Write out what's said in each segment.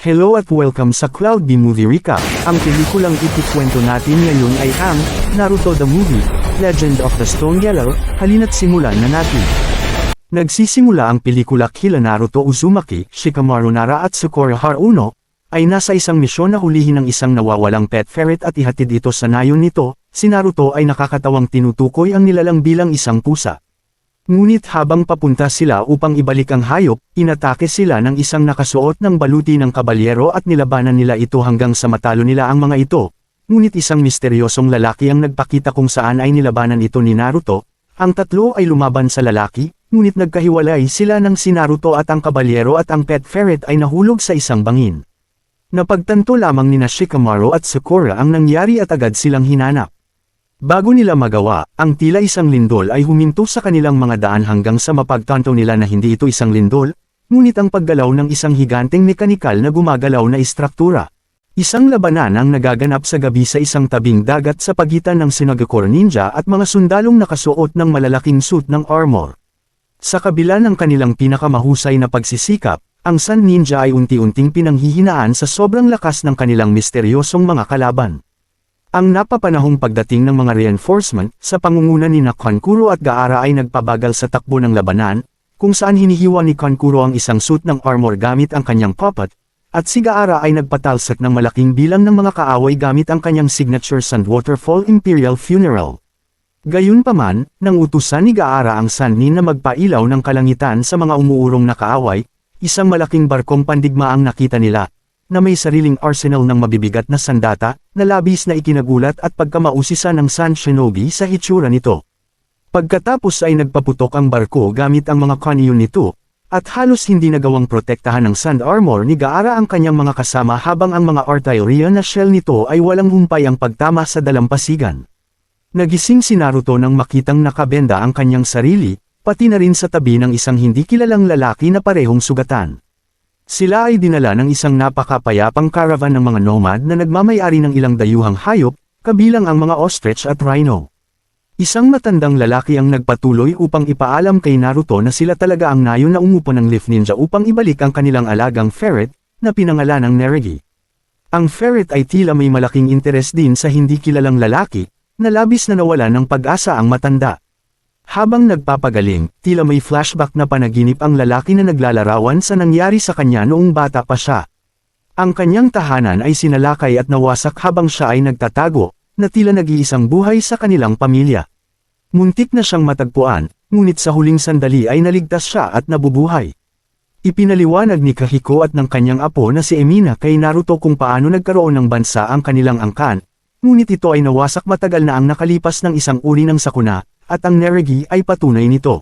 Hello at welcome sa Cloud B Movie Recap. Ang pelikulang ikukwento natin ngayon ay ang Naruto the Movie, Legend of the Stone Yellow. Halina't simulan na natin. Nagsisimula ang pelikula kila Naruto Uzumaki, Shikamaru Nara at Sakura Haruno, ay nasa isang misyon na hulihin ng isang nawawalang pet ferret at ihatid ito sa nayon nito. Si Naruto ay nakakatawang tinutukoy ang nilalang bilang isang pusa. Ngunit habang papunta sila upang ibalik ang hayop, inatake sila ng isang nakasuot ng baluti ng kabalyero at nilabanan nila ito hanggang sa matalo nila ang mga ito. Ngunit isang misteryosong lalaki ang nagpakita kung saan ay nilabanan ito ni Naruto. Ang tatlo ay lumaban sa lalaki, ngunit nagkahiwalay sila ng si Naruto at ang kabalyero at ang pet ferret ay nahulog sa isang bangin. Napagtanto lamang nina Shikamaru at Sakura ang nangyari at agad silang hinanap. Bago nila magawa, ang tila isang lindol ay huminto sa kanilang mga daan hanggang sa mapagtanto nila na hindi ito isang lindol, ngunit ang paggalaw ng isang higanteng mekanikal na gumagalaw na istruktura. Isang labanan ang nagaganap sa gabi sa isang tabing dagat sa pagitan ng Shinigami ninja at mga sundalong nakasuot ng malalaking suit ng armor. Sa kabila ng kanilang pinakamahusay na pagsisikap, ang Sun Ninja ay unti-unting pinanghihinaan sa sobrang lakas ng kanilang misteryosong mga kalaban. Ang napapanahong pagdating ng mga reinforcement sa pangunguna ni Kankuro at Gaara ay nagpabagal sa takbo ng labanan, kung saan hinihiwa ni Kankuro ang isang suit ng armor gamit ang kanyang puppet, at si Gaara ay nagpatalsak ng malaking bilang ng mga kaaway gamit ang kanyang signature Sun Waterfall Imperial Funeral. Gayunpaman, nang utusan ni Gaara ang Sun Nin na magpailaw ng kalangitan sa mga umuurong na kaaway, isang malaking barkong pandigma ang nakita nila, na may sariling arsenal ng mabibigat na sandata, na labis na ikinagulat at pagkamausisa ng Sun Shinobi sa hitsura nito. Pagkatapos ay nagpaputok ang barko gamit ang mga kanyon nito, at halos hindi nagawang protektahan ng Sun Armor ni Gaara ang kanyang mga kasama habang ang mga artillery na shell nito ay walang humpay ang pagtama sa dalampasigan. Nagising si Naruto nang makitang nakabenda ang kanyang sarili, pati na rin sa tabi ng isang hindi kilalang lalaki na parehong sugatan. Sila ay dinala ng isang napakapayapang caravan ng mga nomad na nagmamay-ari ng ilang dayuhang hayop, kabilang ang mga ostrich at rhino. Isang matandang lalaki ang nagpatuloy upang ipaalam kay Naruto na sila talaga ang nayon na umupo ng Leaf Ninja upang ibalik ang kanilang alagang ferret, na pinangalan ng Nereggy. Ang ferret ay tila may malaking interes din sa hindi kilalang lalaki, na labis na nawala ng pag-asa ang matanda. Habang nagpapagaling, tila may flashback na panaginip ang lalaki na naglalarawan sa nangyari sa kanya noong bata pa siya. Ang kanyang tahanan ay sinalakay at nawasak habang siya ay nagtatago, na tila nag-iisang buhay sa kanilang pamilya. Muntik na siyang matagpuan, ngunit sa huling sandali ay naligtas siya at nabubuhay. Ipinaliwanag ni Kahiko at ng kanyang apo na si Emina kay Naruto kung paano nagkaroon ng bansa ang kanilang angkan, ngunit ito ay nawasak matagal na ang nakalipas ng isang uri ng sakuna, at ang Nereggy ay patunay nito.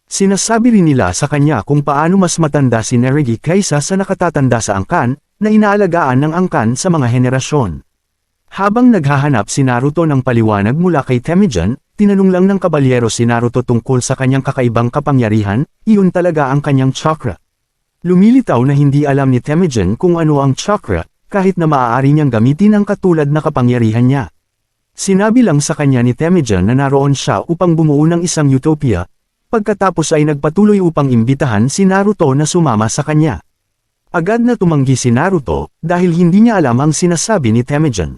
Sinasabi rin nila sa kanya kung paano mas matanda si Nereggy kaysa sa nakatatanda sa angkan, na inaalagaan ng angkan sa mga henerasyon. Habang naghahanap si Naruto ng paliwanag mula kay Temujin, tinanong lang ng kabalyero si Naruto tungkol sa kanyang kakaibang kapangyarihan, iyon talaga ang kanyang chakra. Lumilitaw na hindi alam ni Temujin kung ano ang chakra, kahit na maaari niyang gamitin ang katulad na kapangyarihan niya. Sinabi lang sa kanya ni Temujin na naroon siya upang bumuo ng isang utopia, pagkatapos ay nagpatuloy upang imbitahan si Naruto na sumama sa kanya. Agad na tumanggi si Naruto, dahil hindi niya alam ang sinasabi ni Temujin.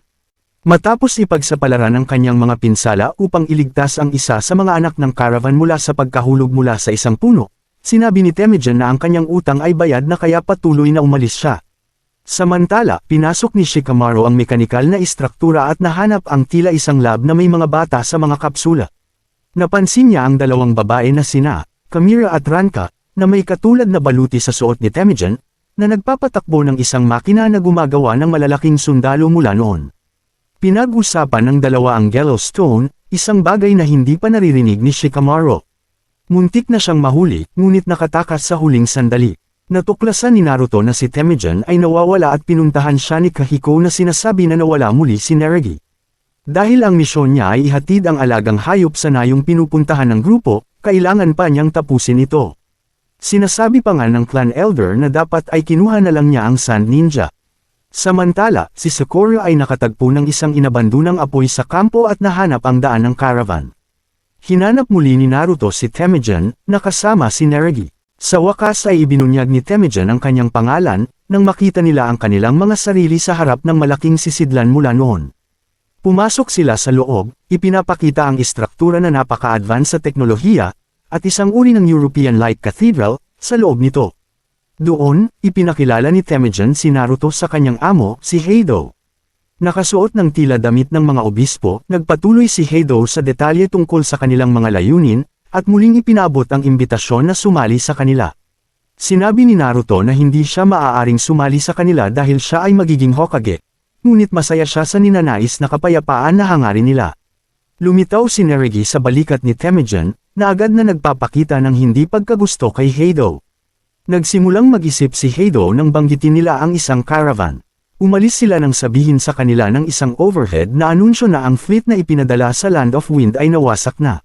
Matapos ipagsapalaran ang kanyang mga pinsala upang iligtas ang isa sa mga anak ng caravan mula sa pagkahulog mula sa isang puno, sinabi ni Temujin na ang kanyang utang ay bayad na kaya patuloy na umalis siya. Samantala, pinasok ni Shikamaru ang mekanikal na istruktura at nahanap ang tila isang lab na may mga bata sa mga kapsula. Napansin niya ang dalawang babae na sina Kamira at Ranka, na may katulad na baluti sa suot ni Temujin, na nagpapatakbo ng isang makina na gumagawa ng malalaking sundalo mula noon. Pinag-usapan ng dalawa ang Yellowstone, isang bagay na hindi pa naririnig ni Shikamaru. Muntik na siyang mahuli, ngunit nakatakas sa huling sandali. Natuklasan ni Naruto na si Temujin ay nawawala at pinuntahan siya ni Kahiko na sinasabi na nawala muli si Nereggy. Dahil ang misyon niya ay ihatid ang alagang hayop sa nayong pinupuntahan ng grupo, kailangan pa niyang tapusin ito. Sinasabi pa nga ng clan elder na dapat ay kinuha na lang niya ang Sun Ninja. Samantala, si Sakura ay nakatagpo ng isang inabandunang apoy sa kampo at nahanap ang daan ng caravan. Hinanap muli ni Naruto si Temujin, na kasama si Nereggy. Sa wakas ay ibinunyag ni Temujin ang kanyang pangalan, nang makita nila ang kanilang mga sarili sa harap ng malaking sisidlan mula noon. Pumasok sila sa loob, ipinapakita ang istruktura na napaka-advance sa teknolohiya, at isang uri ng European-like cathedral, sa loob nito. Doon, ipinakilala ni Temujin si Naruto sa kanyang amo, si Heido. Nakasuot ng tila damit ng mga obispo, nagpatuloy si Heido sa detalye tungkol sa kanilang mga layunin, at muling ipinabot ang imbitasyon na sumali sa kanila. Sinabi ni Naruto na hindi siya maaaring sumali sa kanila dahil siya ay magiging Hokage, ngunit masaya siya sa ninanais na kapayapaan na hangarin nila. Lumitaw si Nerugi sa balikat ni Temujin, na agad na nagpapakita ng hindi pagkagusto kay Heido. Nagsimulang mag-isip si Heido nang banggitin nila ang isang caravan. Umalis sila nang sabihin sa kanila ng isang overhead na anunsyo na ang fleet na ipinadala sa Land of Wind ay nawasak na.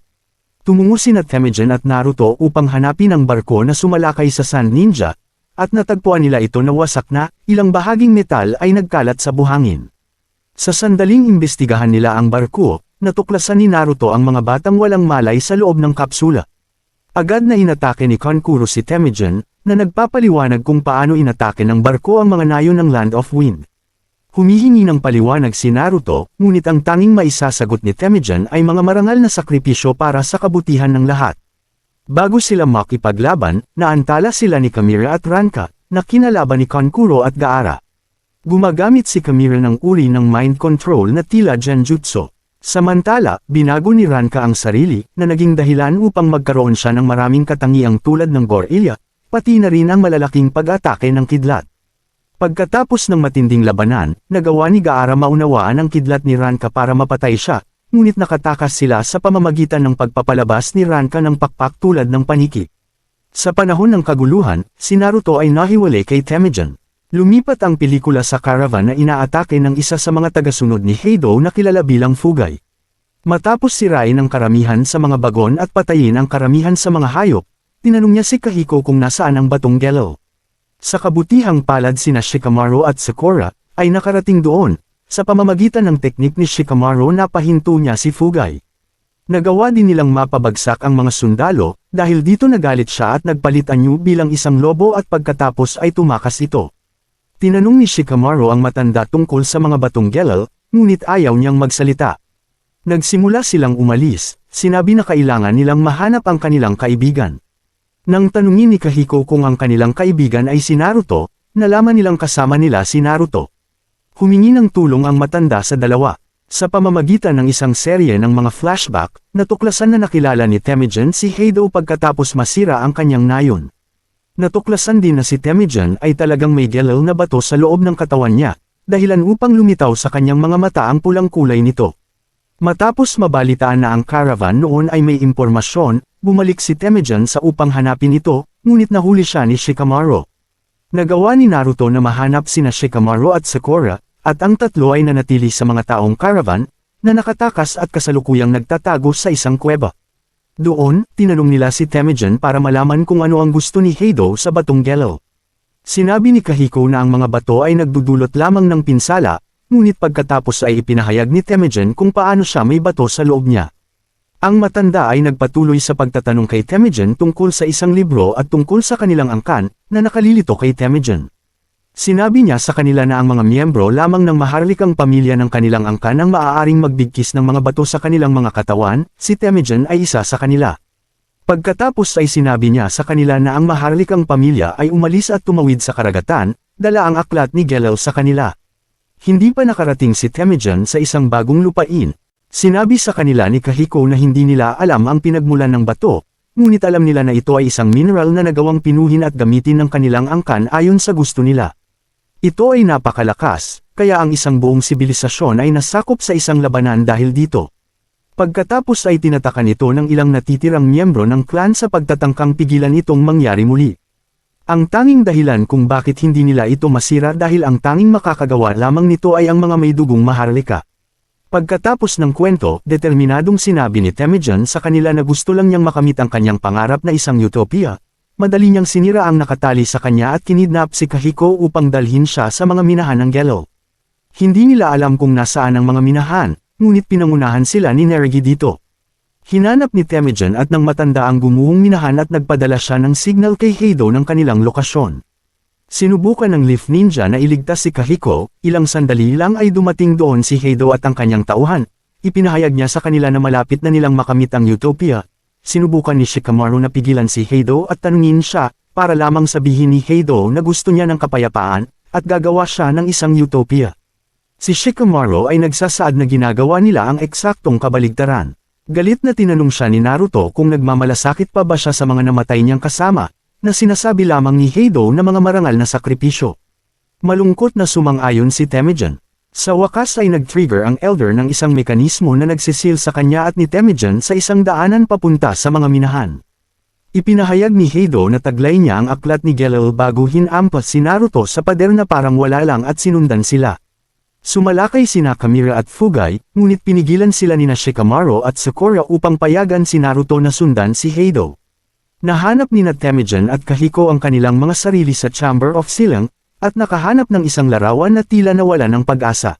Tumungo sina Temujin at Naruto upang hanapin ang barko na sumalakay sa Sand Ninja, at natagpuan nila ito na wasak na, ilang bahaging metal ay nagkalat sa buhangin. Sa sandaling imbestigahan nila ang barko, natuklasan ni Naruto ang mga batang walang malay sa loob ng kapsula. Agad na inatake ni Kankuro si Temujin, na nagpapaliwanag kung paano inatake ng barko ang mga nayon ng Land of Wind. Humihingi ng paliwanag si Naruto, ngunit ang tanging maisasagot ni Temujin ay mga marangal na sakripisyo para sa kabutihan ng lahat. Bago sila makipaglaban, naantala sila ni Kamira at Ranka, na kinalaban ni Kankuro at Gaara. Gumagamit si Kamira ng uri ng mind control na tila Genjutsu. Samantala, binago ni Ranka ang sarili, na naging dahilan upang magkaroon siya ng maraming katangiang tulad ng gorilla, pati na rin ang malalaking pag-atake ng kidlat. Pagkatapos ng matinding labanan, nagawa ni Gaara maunawaan ang kidlat ni Ranka para mapatay siya, ngunit nakatakas sila sa pamamagitan ng pagpapalabas ni Ranka ng pakpak tulad ng paniki. Sa panahon ng kaguluhan, si Naruto ay nahiwalay kay Temujin. Lumipat ang pelikula sa caravan na inaatake ng isa sa mga tagasunod ni Heido na kilala bilang Fugay. Matapos sirain ang karamihan sa mga bagon at patayin ang karamihan sa mga hayop, tinanong niya si Kahiko kung nasaan ang batong Gelo. Sa kabutihang palad sina Shikamaru at Sakura, ay nakarating doon, sa pamamagitan ng teknik ni Shikamaru na pahinto niya si Fugay. Nagawa din nilang mapabagsak ang mga sundalo, dahil dito nagalit siya at nagpalit anyo bilang isang lobo at pagkatapos ay tumakas ito. Tinanong ni Shikamaru ang matanda tungkol sa mga batong Gelo, ngunit ayaw niyang magsalita. Nagsimula silang umalis, sinabi na kailangan nilang mahanap ang kanilang kaibigan. Nang tanungin ni Kahiko kung ang kanilang kaibigan ay si Naruto, nalaman nilang kasama nila si Naruto. Humingi ng tulong ang matanda sa dalawa. Sa pamamagitan ng isang serye ng mga flashback, natuklasan na nakilala ni Temujin si Heido pagkatapos masira ang kanyang nayon. Natuklasan din na si Temujin ay talagang may Gelo na bato sa loob ng katawan niya, dahilan upang lumitaw sa kanyang mga mata ang pulang kulay nito. Matapos mabalitaan na ang caravan noon ay may impormasyon, bumalik si Temujin sa upang hanapin ito, ngunit nahuli siya ni Shikamaru. Nagawa ni Naruto na mahanap sina Shikamaru at Sakura, at ang tatlo ay nanatili sa mga taong caravan, na nakatakas at kasalukuyang nagtatago sa isang kuweba. Doon, tinanong nila si Temujin para malaman kung ano ang gusto ni Heido sa batong Gelo. Sinabi ni Kahiko na ang mga bato ay nagdudulot lamang ng pinsala, ngunit pagkatapos ay ipinahayag ni Temujin kung paano siya may bato sa loob niya. Ang matanda ay nagpatuloy sa pagtatanong kay Temujin tungkol sa isang libro at tungkol sa kanilang angkan, na nakalilito kay Temujin. Sinabi niya sa kanila na ang mga miyembro lamang ng maharlikang pamilya ng kanilang angkan ang maaaring magbigkis ng mga bato sa kanilang mga katawan, si Temujin ay isa sa kanila. Pagkatapos ay sinabi niya sa kanila na ang maharlikang pamilya ay umalis at tumawid sa karagatan, dala ang aklat ni Gelo sa kanila. Hindi pa nakarating si Temujin sa isang bagong lupain. Sinabi sa kanila ni Kahiko na hindi nila alam ang pinagmulan ng bato, ngunit alam nila na ito ay isang mineral na nagawang pinuhin at gamitin ng kanilang angkan ayon sa gusto nila. Ito ay napakalakas, kaya ang isang buong sibilisasyon ay nasakop sa isang labanan dahil dito. Pagkatapos ay tinatakan ito ng ilang natitirang miyembro ng clan sa pagtatangkang pigilan itong mangyari muli. Ang tanging dahilan kung bakit hindi nila ito masira dahil ang tanging makakagawa lamang nito ay ang mga may dugong maharlika. Pagkatapos ng kwento, determinadong sinabi ni Temujin sa kanila na gusto lang niyang makamit ang kanyang pangarap na isang utopia. Madali niyang sinira ang nakatali sa kanya at kinidnap si Kahiko upang dalhin siya sa mga minahan ng Gelo. Hindi nila alam kung nasaan ang mga minahan, ngunit pinangunahan sila ni Nerugi dito. Hinanap ni Temujin at ng matanda ang gumuhong minahan at nagpadala siya ng signal kay Heido ng kanilang lokasyon. Sinubukan ng Leaf Ninja na iligtas si Kahiko, ilang sandali lang ay dumating doon si Heido at ang kanyang tauhan. Ipinahayag niya sa kanila na malapit na nilang makamit ang Utopia. Sinubukan ni Shikamaru na pigilan si Heido at tanungin siya, para lamang sabihin ni Heido na gusto niya ng kapayapaan, at gagawa siya ng isang Utopia. Si Shikamaru ay nagsasaad na ginagawa nila ang eksaktong kabaligtaran. Galit na tinanong siya ni Naruto kung nagmamalasakit pa ba siya sa mga namatay niyang kasama, na sinasabi lamang ni Heido na mga marangal na sakripisyo. Malungkot na sumang-ayon si Temujin. Sa wakas ay nag-trigger ang Elder ng isang mekanismo na nagsisil sa kanya at ni Temujin sa isang daanan papunta sa mga minahan. Ipinahayag ni Heido na taglay niya ang aklat ni Gelel bago hinampas si Naruto sa pader na parang wala lang at sinundan sila. Sumalakay sina Kamira at Fugai, ngunit pinigilan sila ni Shikamaru at Sakura upang payagan si Naruto na sundan si Heido. Nahanap ni Temujin at Kahiko ang kanilang mga sarili sa Chamber of Silang, at nakahanap ng isang larawan na tila nawala ng pag-asa.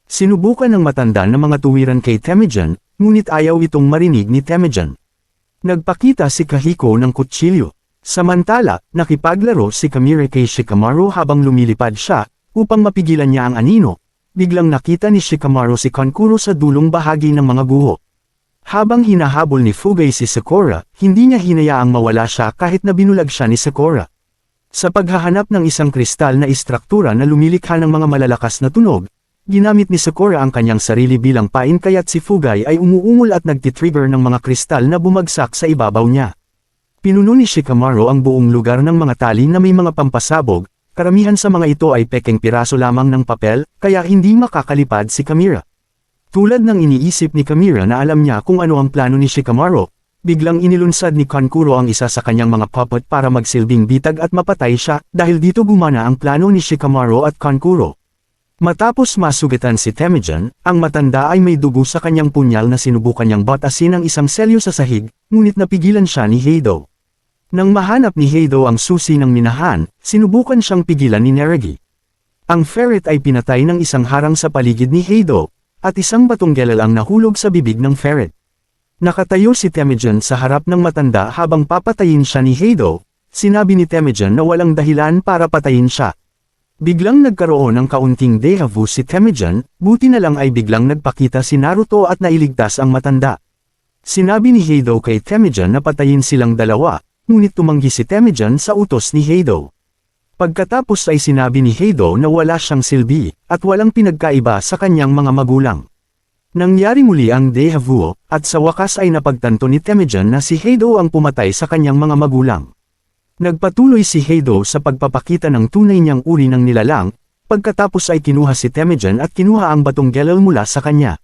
Sinubukan ng matanda na mga tuwiran kay Temujin, ngunit ayaw itong marinig ni Temujin. Nagpakita si Kahiko ng kutsilyo. Samantala, nakipaglaro si Kamira kay Shikamaru habang lumilipad siya, upang mapigilan niya ang anino. Biglang nakita ni Shikamaru si Kankuro sa dulong bahagi ng mga guho. Habang hinahabol ni Fugai si Sakura, hindi niya hinayaang mawala siya kahit na binulag siya ni Sakura. Sa paghahanap ng isang kristal na istruktura na lumilikha ng mga malalakas na tunog, ginamit ni Sakura ang kanyang sarili bilang pain kaya't si Fugai ay umuungol at nagtitrigger ng mga kristal na bumagsak sa ibabaw niya. Pinuno ni Shikamaru ang buong lugar ng mga tali na may mga pampasabog, karamihan sa mga ito ay pekeng piraso lamang ng papel, kaya hindi makakalipad si Kamira. Tulad ng iniisip ni Kamira na alam niya kung ano ang plano ni Shikamaru, biglang inilunsad ni Kankuro ang isa sa kanyang mga puppet para magsilbing bitag at mapatay siya, dahil dito gumana ang plano ni Shikamaru at Kankuro. Matapos masugatan si Temujin, ang matanda ay may dugo sa kanyang punyal na sinubukan niyang batasin ang isang selyo sa sahig, ngunit napigilan siya ni Heido. Nang mahanap ni Heido ang susi ng minahan, sinubukan siyang pigilan ni Neregi. Ang ferret ay pinatay ng isang harang sa paligid ni Heido, at isang batong gelel ang nahulog sa bibig ng ferret. Nakatayo si Temujin sa harap ng matanda habang papatayin siya ni Heido. Sinabi ni Temujin na walang dahilan para patayin siya. Biglang nagkaroon ng kaunting deja vu si Temujin, buti na lang ay biglang nagpakita si Naruto at nailigtas ang matanda. Sinabi ni Heido kay Temujin na patayin silang dalawa, ngunit tumanggi si Temujin sa utos ni Heido. Pagkatapos ay sinabi ni Heido na wala siyang silbi, at walang pinagkaiba sa kanyang mga magulang. Nangyari muli ang deja vu, at sa wakas ay napagtanto ni Temujin na si Heido ang pumatay sa kanyang mga magulang. Nagpatuloy si Heido sa pagpapakita ng tunay niyang uri ng nilalang, pagkatapos ay kinuha si Temujin at kinuha ang batong gelel mula sa kanya.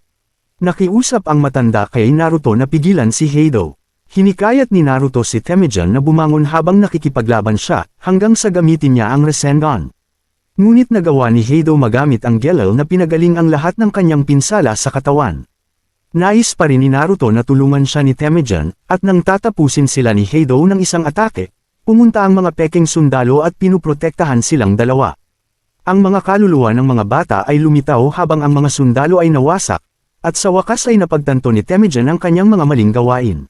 Nakiusap ang matanda kay Naruto na pigilan si Heido. Hinikayat ni Naruto si Temujin na bumangon habang nakikipaglaban siya, hanggang sa gamitin niya ang Rasengan. Ngunit nagawa ni Heido magamit ang gelel na pinagaling ang lahat ng kanyang pinsala sa katawan. Nais pa rin ni Naruto na tulungan siya ni Temujin, at nang tatapusin sila ni Heido ng isang atake, pumunta ang mga peking sundalo at pinuprotektahan silang dalawa. Ang mga kaluluwa ng mga bata ay lumitaw habang ang mga sundalo ay nawasak, at sa wakas ay napagtanto ni Temujin ang kanyang mga maling gawain.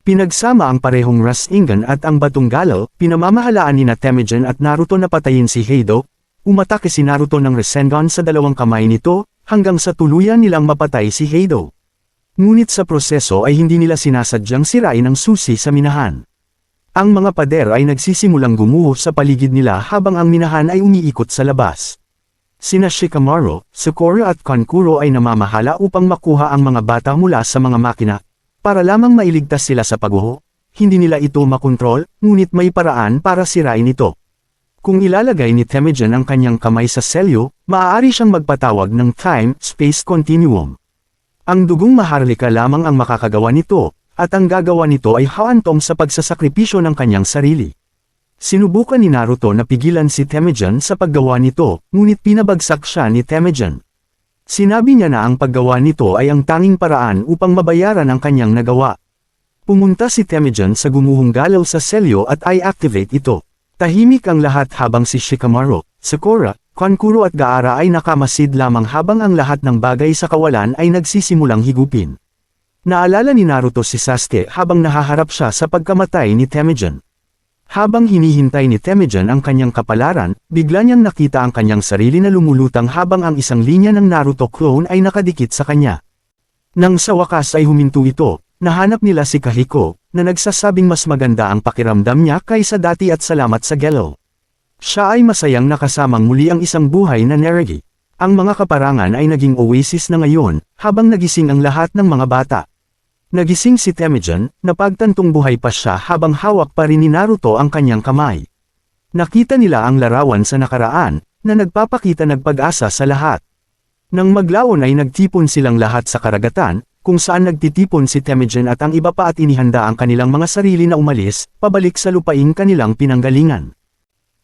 Pinagsama ang parehong Rasengan at ang batong gelel, pinamamahalaan ni Temujin at Naruto na patayin si Heido. Umatake si Naruto ng Rasengan sa dalawang kamay nito, hanggang sa tuluyan nilang mapatay si Heido. Ngunit sa proseso ay hindi nila sinasadyang sirain ang susi sa minahan. Ang mga pader ay nagsisimulang gumuho sa paligid nila habang ang minahan ay umiikot sa labas. Sina Shikamaru, Sakura at Kankuro ay namamahala upang makuha ang mga bata mula sa mga makina, para lamang mailigtas sila sa pagguho. Hindi nila ito makontrol, ngunit may paraan para sirain ito. Kung ilalagay ni Temujin ang kanyang kamay sa selyo, maaari siyang magpatawag ng time-space continuum. Ang dugong maharlika lamang ang makakagawa nito, at ang gagawa nito ay hahantong sa pagsasakripisyo ng kanyang sarili. Sinubukan ni Naruto na pigilan si Temujin sa paggawa nito, ngunit pinabagsak siya ni Temujin. Sinabi niya na ang paggawa nito ay ang tanging paraan upang mabayaran ang kanyang nagawa. Pumunta si Temujin sa gumuhong gelel sa selyo at i-activate ito. Tahimik ang lahat habang si Shikamaru, Sakura, Kankuro at Gaara ay nakamasid lamang habang ang lahat ng bagay sa kawalan ay nagsisimulang higupin. Naalala ni Naruto si Sasuke habang nahaharap siya sa pagkamatay ni Temujin. Habang hinihintay ni Temujin ang kanyang kapalaran, bigla niyang nakita ang kanyang sarili na lumulutang habang ang isang linya ng Naruto clone ay nakadikit sa kanya. Nang sa wakas ay huminto ito, nahanap nila si Kahiko, na nagsasabing mas maganda ang pakiramdam niya kaysa dati at salamat sa gelo. Siya ay masayang nakasamang muli ang isang buhay na Nerugi. Ang mga kaparangan ay naging oasis na ngayon, habang nagising ang lahat ng mga bata. Nagising si Temujin, napagtantong buhay pa siya habang hawak pa rin ni Naruto ang kanyang kamay. Nakita nila ang larawan sa nakaraan, na nagpapakita ng pag-asa sa lahat. Nang maglaon ay nagtipon silang lahat sa karagatan, kung saan nagtitipon si Temujin at ang iba pa at inihanda ang kanilang mga sarili na umalis, pabalik sa lupaing kanilang pinanggalingan.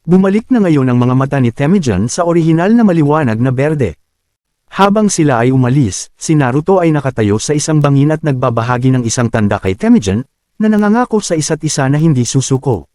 Bumalik na ngayon ang mga mata ni Temujin sa orihinal na maliwanag na berde. Habang sila ay umalis, si Naruto ay nakatayo sa isang bangin at nagbabahagi ng isang tanda kay Temujin, na nangangako sa isa't isa na hindi susuko.